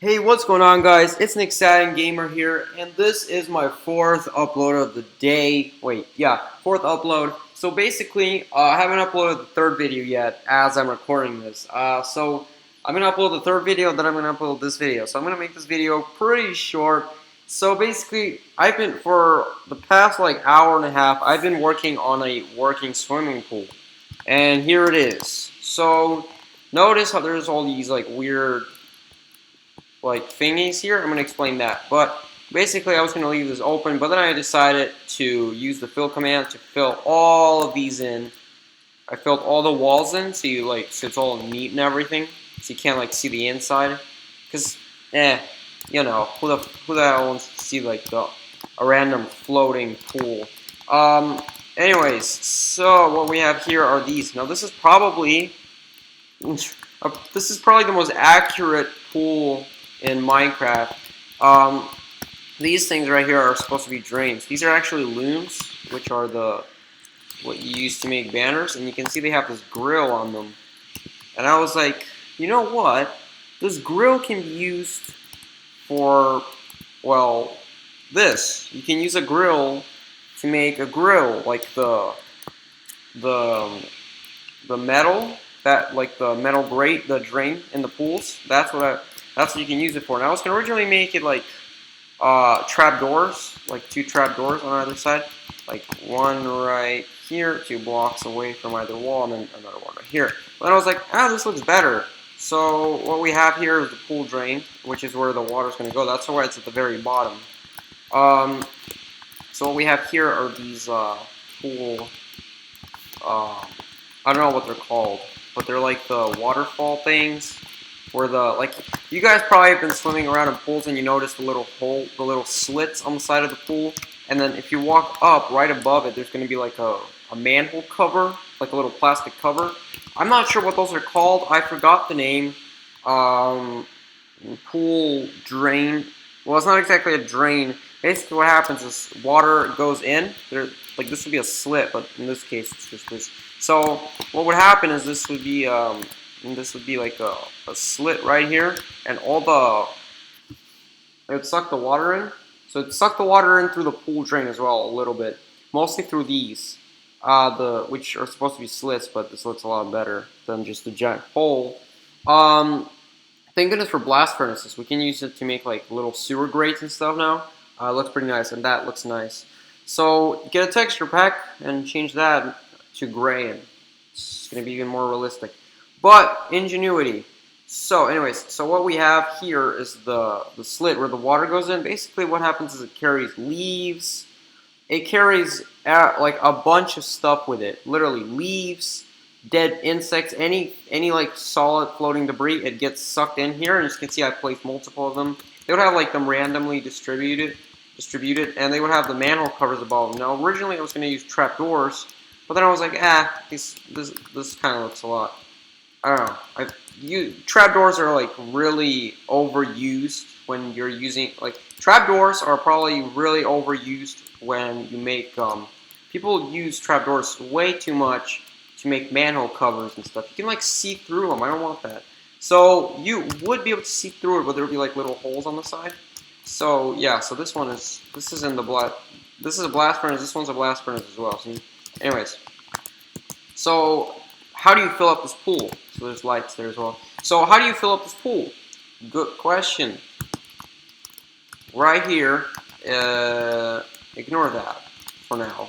Hey, what's going on, guys? It's Nick Sadden Gamer here, and this is my fourth upload of the day. Wait, yeah, fourth upload. So basically, I haven't uploaded the third video yet as I'm recording this. So I'm gonna upload the third video, then I'm gonna upload this video. So I'm gonna make this video pretty short. So basically, I've been for the past like hour and a half, I've been working on a working swimming pool, and here it is. So notice how there's all these like weird like thingies here. I'm going to explain that. But basically, I was going to leave this open, but then I decided to use the fill command to fill all of these in. I filled all the walls in, so so it's all neat and everything, so you can't like see the inside. Cause, you know, who the hell wants to see like a random floating pool? Anyways, so what we have here are these. Now this is probably the most accurate pool in Minecraft. These things right here are supposed to be drains. These are actually looms, which are what you use to make banners, and you can see they have this grill on them. And I was like, you know what? This grill can be used for, well, this. You can use a grill to make a grill, like the metal that like the metal grate, the drain in the pools. That's what you can use it for. And I was gonna originally make it like trap doors, like 2 trap doors on either side, like one right here, 2 blocks away from either wall, and then another one right here. But then I was like, this looks better. So what we have here is the pool drain, which is where the water's gonna go. That's why it's at the very bottom. So what we have here are these pool. I don't know what they're called, but they're like the waterfall things, where you guys probably have been swimming around in pools and you notice the little hole, the little slits on the side of the pool, and then if you walk up right above it, there's going to be like a manhole cover, like a little plastic cover. I'm not sure what those are called. I forgot the name. Pool drain. Well, it's not exactly a drain. Basically, what happens is water goes in. Like this would be a slit, but in this case, it's just this. So what would happen is this would be like a slit right here, and it would suck the water in. So it'd suck the water in through the pool drain as well, a little bit, mostly through these, which are supposed to be slits, but this looks a lot better than just a giant hole. Thank goodness for blast furnaces. We can use it to make like little sewer grates and stuff now. It looks pretty nice, and that looks nice. So get a texture pack and change that to gray, and it's going to be even more realistic. But ingenuity. So anyways, so what we have here is the slit where the water goes in. Basically what happens is it carries leaves. It carries like a bunch of stuff with it. Literally leaves, dead insects, any like solid floating debris. It gets sucked in here, and as you can see I placed multiple of them. They would have like them randomly distributed, and they would have the manhole covers above them. Now originally I was going to use trapdoors, but then I was like, this kind of looks a lot. I don't know. Trapdoors are like really overused when you're using trapdoors are probably really overused when you make people use trapdoors way too much to make manhole covers and stuff. You can like see through them. I don't want that. So you would be able to see through it, but there would be like little holes on the side. So yeah, so this is in the blast. This is a blast furnace. This one's a blast furnace as well. See? Anyways, so how do you fill up this pool? So there's lights there as well. So how do you fill up this pool? Good question. Right here, ignore that for now.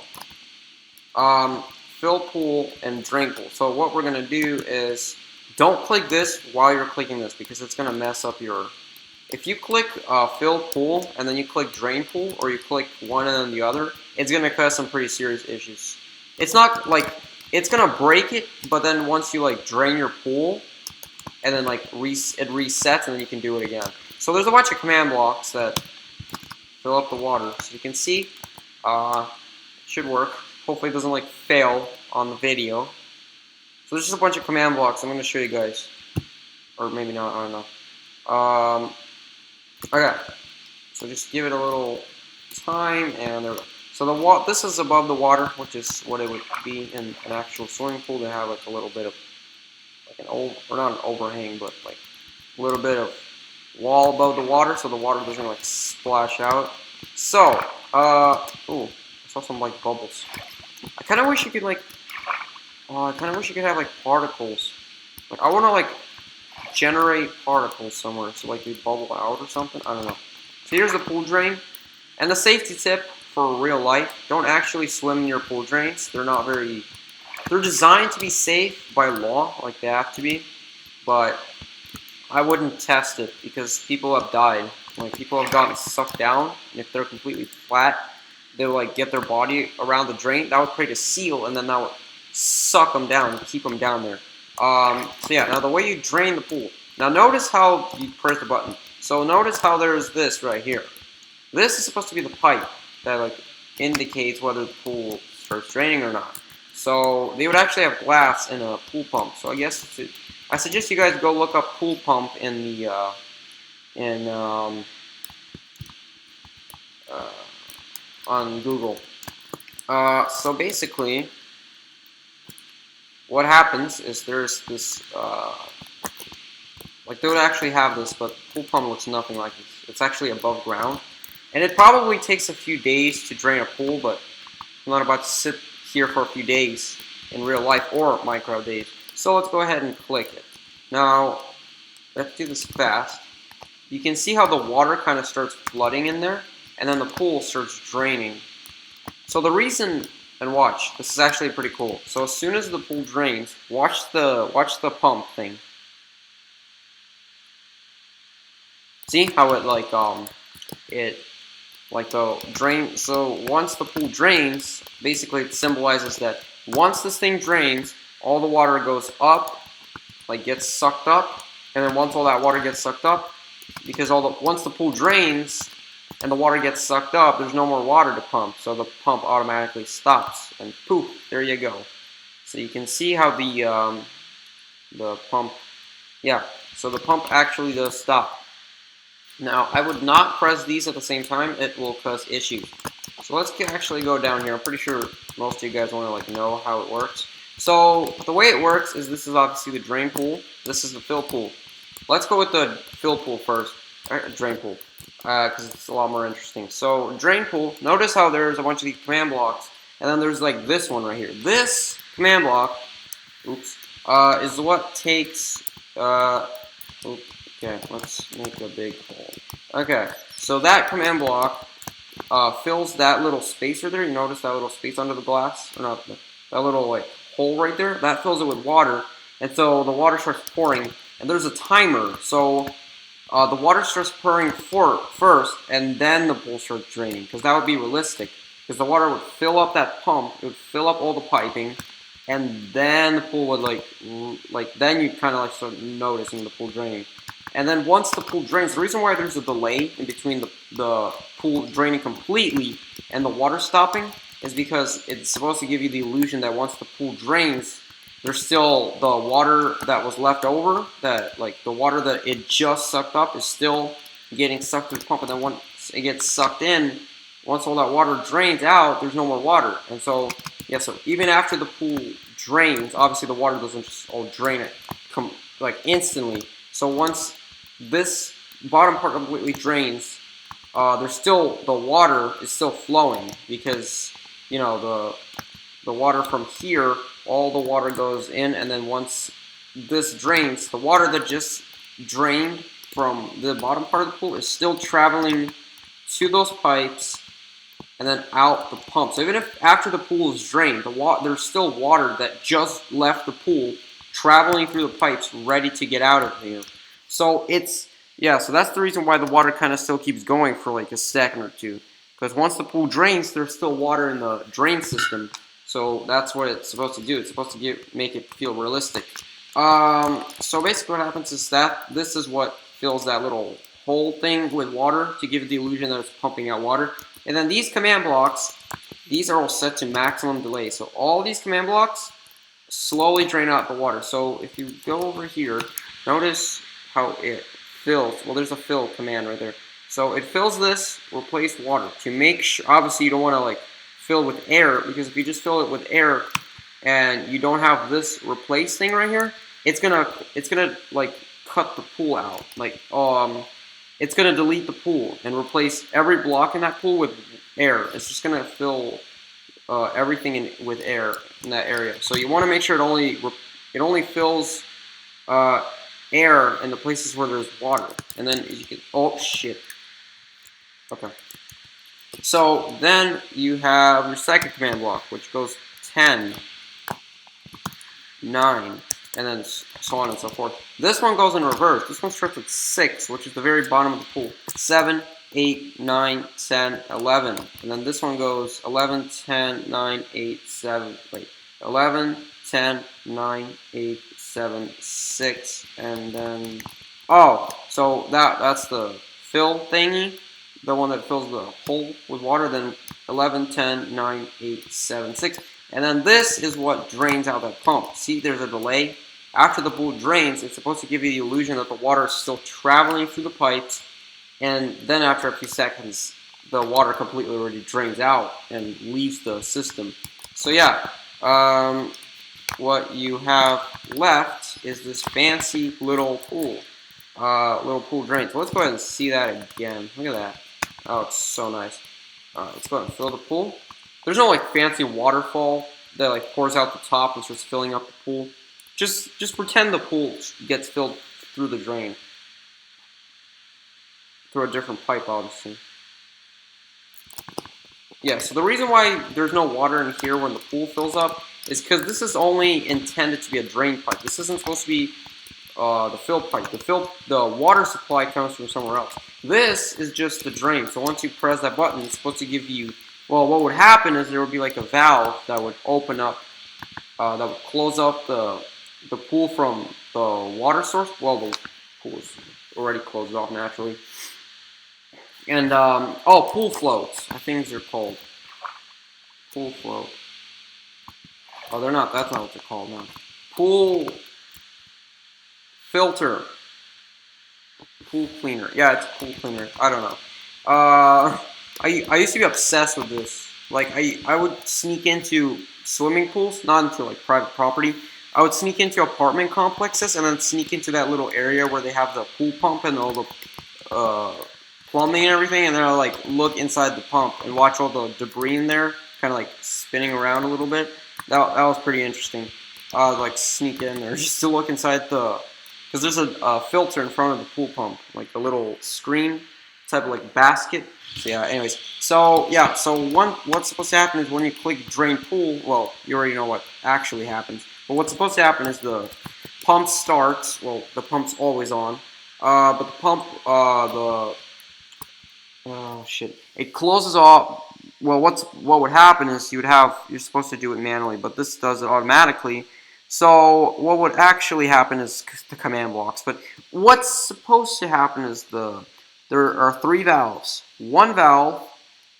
Fill pool and drain pool. So what we're gonna do is don't click this while you're clicking this, because it's gonna mess up your. If you click fill pool and then you click drain pool, or you click one and then the other, it's gonna cause some pretty serious issues. It's not like it's gonna break it, but then once you like drain your pool, and then like it resets, and then you can do it again. So there's a bunch of command blocks that fill up the water. So you can see, it should work. Hopefully it doesn't like fail on the video. So there's just a bunch of command blocks. I'm gonna show you guys, or maybe not. I don't know. Okay. So just give it a little time, and there we go. So this is above the water, which is what it would be in an actual swimming pool. They have like a little bit of like or not an overhang, but like a little bit of wall above the water so the water doesn't like splash out. So, oh, I saw some like bubbles. I kind of wish you could like, I kind of wish you could have like particles. Like I want to like generate particles somewhere so like they bubble out or something. I don't know. So here's the pool drain, and the safety tip for real life: don't actually swim in your pool drains. They're not very. They're designed to be safe by law, like they have to be, but I wouldn't test it because people have died. Like people have gotten sucked down, and if they're completely flat, they'll like get their body around the drain. That would create a seal, and then that would suck them down and keep them down there. So yeah, now the way you drain the pool. Now notice how you press the button. So notice how there's this right here. This is supposed to be the pipe that like indicates whether the pool starts draining or not. So they would actually have glass in a pool pump. So I guess I suggest you guys go look up pool pump in the in on Google. So basically, what happens is there's this like they would actually have this, but pool pump looks nothing like this. It's actually above ground, and it probably takes a few days to drain a pool, but I'm not about to sit here for a few days in real life or micro days. So let's go ahead and click it. Now, let's do this fast. You can see how the water kind of starts flooding in there, and then the pool starts draining. So the reason, and watch, this is actually pretty cool. So as soon as the pool drains, watch the pump thing. See how it like the drain. So once the pool drains, basically it symbolizes that once this thing drains, all the water goes up, like gets sucked up, and then once all that water gets sucked up, because once the pool drains and the water gets sucked up, there's no more water to pump, so the pump automatically stops, and poof, there you go. So you can see how the pump, yeah, so the pump actually does stop. Now, I would not press these at the same time, it will cause issues. So let's actually go down here. I'm pretty sure most of you guys want to like know how it works. So the way it works is this is obviously the drain pool. This is the fill pool. Let's go with the fill pool first, drain pool, because it's a lot more interesting. So drain pool, notice how there's a bunch of these command blocks, and then there's like this one right here. This command block, oops, is what takes, okay, let's make a big hole. Okay, so that command block fills that little space right there. You notice that little space under the glass? Or not, that little like hole right there? That fills it with water, and so the water starts pouring, and there's a timer. So the water starts pouring first, and then the pool starts draining, because that would be realistic. Because the water would fill up that pump, it would fill up all the piping, and then the pool would then you kind of like start noticing the pool draining. And then once the pool drains, the reason why there's a delay in between the pool draining completely and the water stopping is because it's supposed to give you the illusion that once the pool drains, there's still the water that was left over, that like the water that it just sucked up is still getting sucked through the pump, and then once it gets sucked in, once all that water drains out, there's no more water. And so, yeah, so even after the pool drains, obviously the water doesn't just all drain it like instantly. So once this bottom part completely drains, there's still, the water is still flowing, because, you know, the water from here, all the water goes in, and then once this drains, the water that just drained from the bottom part of the pool is still traveling to those pipes and then out the pump. So even if after the pool is drained, there's still water that just left the pool traveling through the pipes ready to get out of here. So so that's the reason why the water kind of still keeps going for like a second or two. Because once the pool drains, there's still water in the drain system. So that's what it's supposed to do. It's supposed to make it feel realistic. So basically what happens is that this is what fills that little hole thing with water to give it the illusion that it's pumping out water. And then these command blocks, these are all set to maximum delay. So all these command blocks slowly drain out the water. So if you go over here, notice how it fills. Well, there's a fill command right there. So it fills this, replace water, to make sure. Obviously you don't want to like fill with air, because if you just fill it with air and you don't have this replace thing right here, it's gonna like cut the pool out. Like it's going to delete the pool and replace every block in that pool with air. It's just going to fill everything with air in that area. So you want to make sure it only fills air in the places where there's water. And then you can, oh shit. Okay. So then you have your second command block, which goes 10, 9, and then so on and so forth. This one goes in reverse. This one starts with 6, which is the very bottom of the pool. 7, 8, 9, 10, 11. And then this one goes 11, 10, 9, 8, 7. Wait. 11, 10, 9, 8, 7, 6. And then... oh, so that's the fill thingy. The one that fills the hole with water. Then 11, 10, 9, 8, 7, 6. And then this is what drains out that pump. See, there's a delay. After the pool drains, it's supposed to give you the illusion that the water is still traveling through the pipes. And then after a few seconds, the water completely already drains out and leaves the system. So yeah, what you have left is this fancy little pool. Little pool drain. So let's go ahead and see that again. Look at that. Oh, it's so nice. Let's go ahead and fill the pool. There's no like fancy waterfall that like pours out the top and starts filling up the pool. Just pretend the pool gets filled through the drain. Through a different pipe, obviously. Yeah, so the reason why there's no water in here when the pool fills up is because this is only intended to be a drain pipe. This isn't supposed to be the fill pipe. The water supply comes from somewhere else. This is just the drain. So once you press that button, it's supposed to give you... well, what would happen is there would be like a valve that would open up, that would close up the pool from the water source. Well, the pool is already closed off naturally. And, oh, pool floats, I think they're called. Pool float. Oh, they're not, that's not what they're called, no. Pool filter. Pool cleaner. Yeah, it's pool cleaner. I don't know. I used to be obsessed with this. Like, I would sneak into swimming pools, not into, like, private property. I would sneak into apartment complexes and then sneak into that little area where they have the pool pump and all the, plumbing and everything, and then I'll like look inside the pump and watch all the debris in there, kind of like spinning around a little bit. That was pretty interesting. I would like sneak in there just to look inside the, because there's a filter in front of the pool pump, like a little screen type of like basket. So yeah, anyways, so yeah, so what's supposed to happen is when you click drain pool, well, you already know what actually happens. But what's supposed to happen is the pump starts. Well, the pump's always on, but the pump, oh shit! it closes off. Well, what would happen is you're supposed to do it manually, but this does it automatically. So what would actually happen is the command blocks. But what's supposed to happen is there are 3 valves. One valve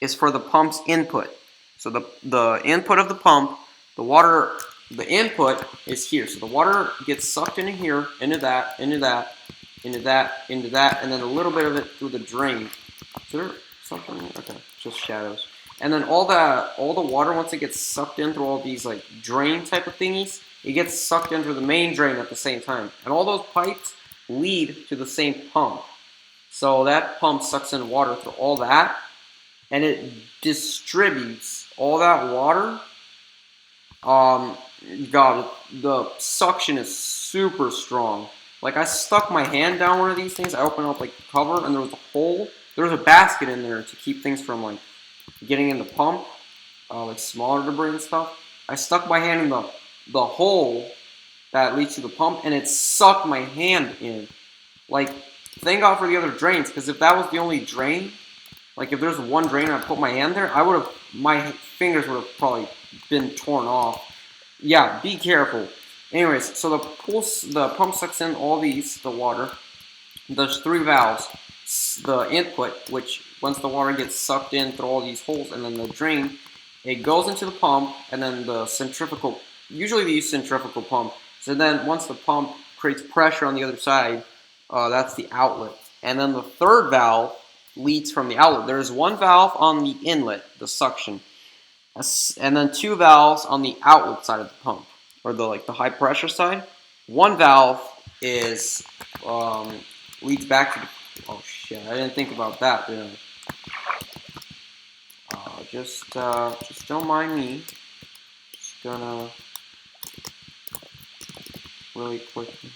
is for the pump's input. So the input of the pump, the input is here. So the water gets sucked into here, into that, into that, into that, into that, and then a little bit of it through the drain. Is there something? Okay, just shadows. And then all the water, once it gets sucked in through all these like drain type of thingies, it gets sucked into the main drain at the same time. And all those pipes lead to the same pump. So that pump sucks in water through all that, and it distributes all that water. God, the suction is super strong. Like, I stuck my hand down one of these things, I opened up like the cover, and there was a hole. There was a basket in there to keep things from like getting in the pump, like smaller debris and stuff. I stuck my hand in the hole that leads to the pump, and it sucked my hand in. Like, thank God for the other drains, because if that was the only drain, like if there's one drain and I put my hand there, my fingers would have probably been torn off. Yeah, be careful. Anyways, so the pump sucks in all the water. There's 3 valves. The input, which once the water gets sucked in through all these holes, and then the drain, it goes into the pump, and then the centrifugal, usually they use centrifugal pump. So then once the pump creates pressure on the other side, that's the outlet. And then the 3rd valve leads from the outlet. There's 1 valve on the inlet, the suction, and then 2 valves on the outlet side of the pump, or the high pressure side. 1 valve is leads back to Oh shit, I didn't think about that, did I? Just don't mind me. Just gonna really quickly.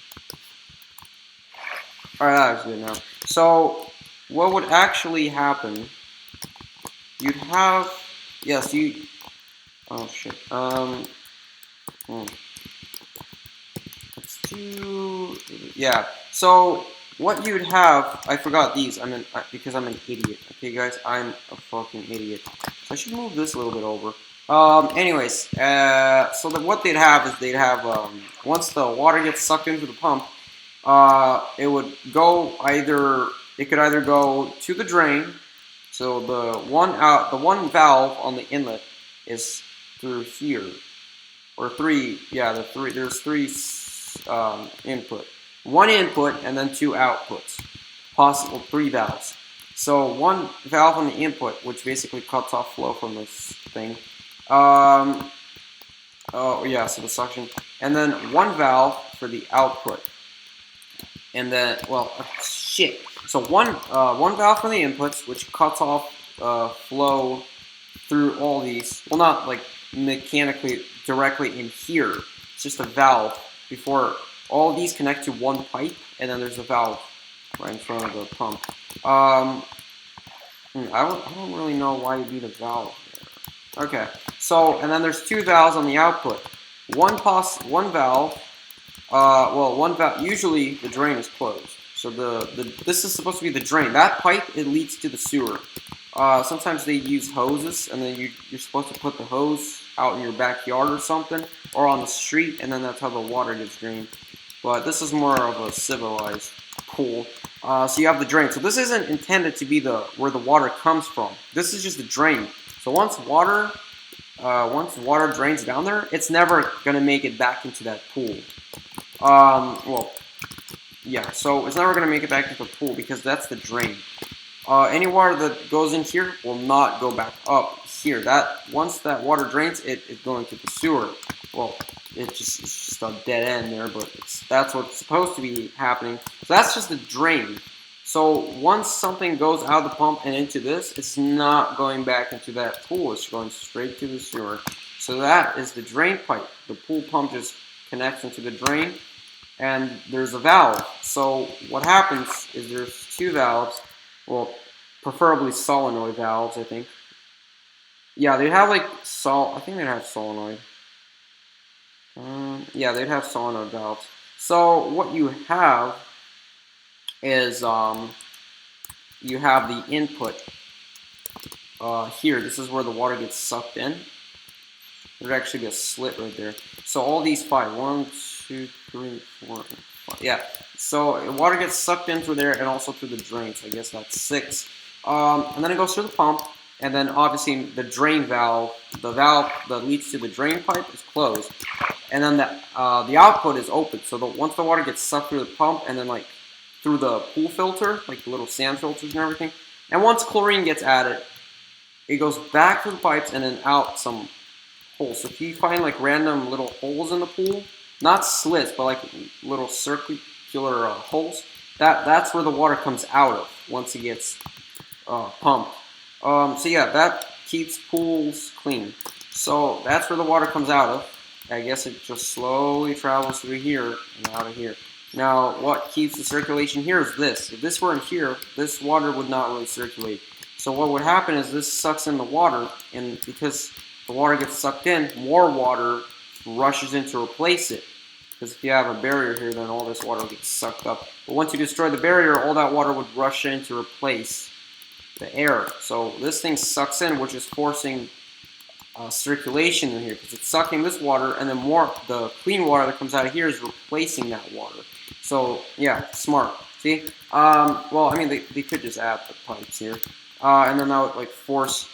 Alright, that's good now. So, what would actually happen? You'd have, yes, you. Oh shit. Let's do. Yeah. So what you'd have, I forgot these. Because I'm an idiot. Okay, guys, I'm a fucking idiot. So I should move this a little bit over. Anyways, so what they'd have is they'd have once the water gets sucked into the pump, it would go either it could either go to the drain. So the one valve on the inlet is through here, or three. Yeah, There's three input, one input, and then two outputs. Possible three valves. So one valve on the input, which basically cuts off flow from this thing. Oh yeah, so the suction, and then one valve for the output. And then, well, shit. So one valve for the inputs, which cuts off flow through all these. Well, not like mechanically directly in here. It's just a valve before all these connect to one pipe, and then there's a valve right in front of the pump. I don't really know why you need a valve there. Okay, so and then there's two valves on the output. One valve. One valve. Usually the drain is closed, so this is supposed to be the drain. That pipe, it leads to the sewer. Sometimes they use hoses, and then you're supposed to put the hose out in your backyard or something, or on the street, and then that's how the water gets drained. But this is more of a civilized pool. So you have the drain. So this isn't intended to be where the water comes from. This is just the drain. So once water drains down there, it's never gonna make it back into that pool. Yeah, so it's never going to make it back to the pool because that's the drain. Any water that goes in here will not go back up here. Once that water drains, it's going to the sewer. Well, it's just a dead end there, but that's what's supposed to be happening. So that's just the drain. So once something goes out of the pump and into this, it's not going back into that pool. It's going straight to the sewer. So that is the drain pipe. The pool pump just connects into the drain, and there's a valve. So what happens is there's two valves, well, preferably solenoid valves, I think. Yeah, they'd have I think they'd have solenoid. Yeah, they'd have solenoid valves. So what you have is you have the input here. This is where the water gets sucked in. There'd actually be a slit right there. So all these five, 1, 2, 3, 4, 5. Yeah. So water gets sucked in through there and also through the drain. So I guess that's 6. And then it goes through the pump, and then obviously the drain valve, the valve that leads to the drain pipe, is closed, and then the output is open. So once the water gets sucked through the pump and then like through the pool filter, like the little sand filters and everything, and once chlorine gets added, it goes back through the pipes and then out some holes. So if you find like random little holes in the pool, not slits, but like little circular holes, that's where the water comes out of once it gets pumped. So yeah, that keeps pools clean. So that's where the water comes out of. I guess it just slowly travels through here and out of here. Now, what keeps the circulation here is this. If this weren't here, this water would not really circulate. So what would happen is this sucks in the water, and because the water gets sucked in, more water rushes in to replace it. Because if you have a barrier here, then all this water gets sucked up. But once you destroy the barrier, all that water would rush in to replace the air. So this thing sucks in, which is forcing circulation in here, because it's sucking this water, and then the clean water that comes out of here is replacing that water. So yeah, smart. See? Well, I mean, they could just add the pipes here, and then that would like force.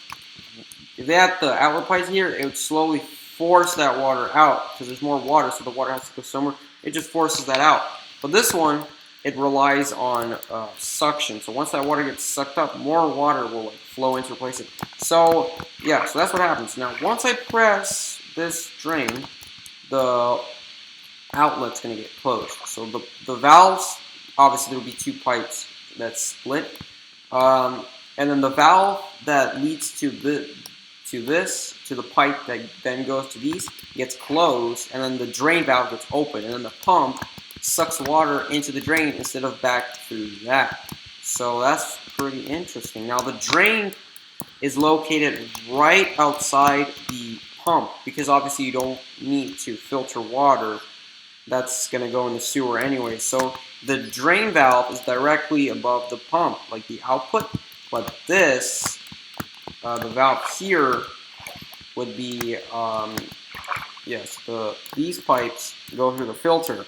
If they had the outlet pipes here, it would slowly force that water out because there's more water, so the water has to go somewhere. It just forces that out. But this one, it relies on suction. So once that water gets sucked up, more water will like flow in to replace it. So yeah, so that's what happens. Now once I press this drain, the outlet's going to get closed. So the valves, obviously there will be two pipes that's split, and then the valve that leads to the pipe that then goes to these gets closed, and then the drain valve gets open, and then the pump sucks water into the drain instead of back through that. So that's pretty interesting. Now the drain is located right outside the pump because obviously you don't need to filter water that's going to go in the sewer anyway. So the drain valve is directly above the pump, like the output, but this, the valve here would be, yes, these pipes go through the filter.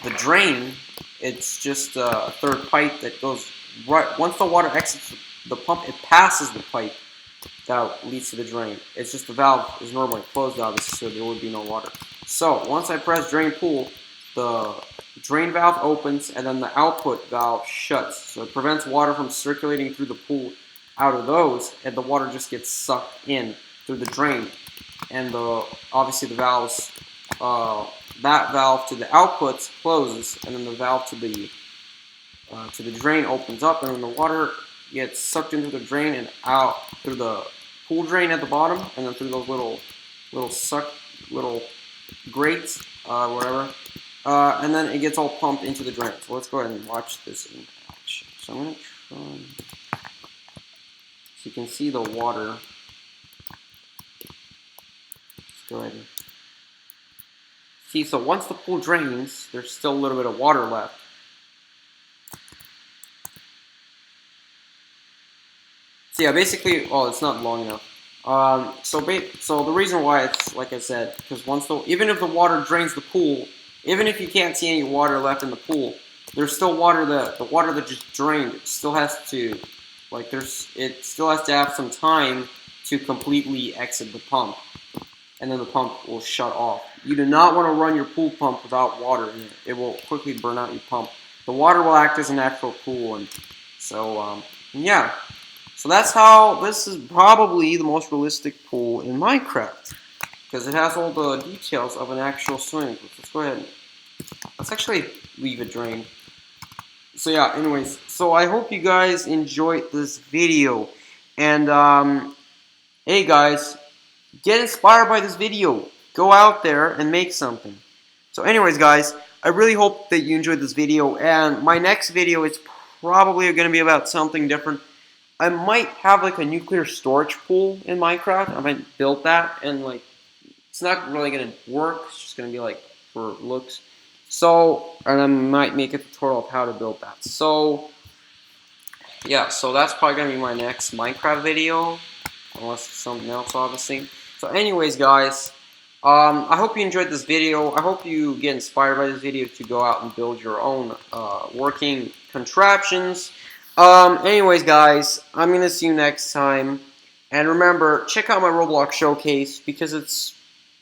The drain, it's just a third pipe that goes right, once the water exits the pump, it passes the pipe that leads to the drain. It's just the valve is normally closed, obviously, so there would be no water. So once I press drain pool, the drain valve opens and then the output valve shuts. So it prevents water from circulating through the pool out of those, and the water just gets sucked in through the drain. And obviously the valves, that valve to the outputs closes, and then the valve to the drain opens up, and then the water gets sucked into the drain and out through the pool drain at the bottom, and then through those little grates, whatever, and then it gets all pumped into the drain. So let's go ahead and watch this in action. So I'm gonna try, so you can see the water. Let's go ahead and see. So once the pool drains, there's still a little bit of water left. So yeah, basically, oh, it's not long enough. So the reason why it's like I said, because even if the water drains the pool, even if you can't see any water left in the pool, there's still water the water that just drained still has to, like it still has to have some time to completely exit the pump, and then the pump will shut off. You do not want to run your pool pump without water in it. It will quickly burn out your pump. The water will act as a natural coolant. So yeah. So that's how, this is probably the most realistic pool in Minecraft, because it has all the details of an actual swimming pool. Let's go ahead and, let's actually leave it drained. So yeah, anyways, so I hope you guys enjoyed this video, and hey guys, get inspired by this video. Go out there and make something. So anyways guys, I really hope that you enjoyed this video, and my next video is probably going to be about something different. I might have like a nuclear storage pool in Minecraft. I might build that, and like it's not really gonna work. It's just gonna be like for looks. So, and I might make a tutorial of how to build that. So yeah, so that's probably gonna be my next Minecraft video, unless it's something else, obviously. So anyways, guys, I hope you enjoyed this video. I hope you get inspired by this video to go out and build your own working contraptions. Anyways, guys, I'm going to see you next time. And remember, check out my Roblox Showcase, because it's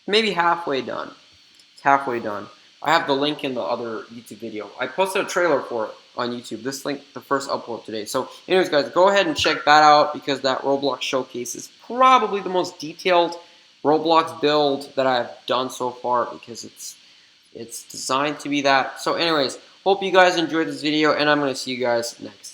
maybe halfway done. It's halfway done. I have the link in the other YouTube video. I posted a trailer for it on YouTube. This link, the first upload today. So, anyways, guys, go ahead and check that out, because that Roblox Showcase is probably the most detailed Roblox build that I've done so far, because it's designed to be that. So, anyways, hope you guys enjoyed this video, and I'm going to see you guys next time.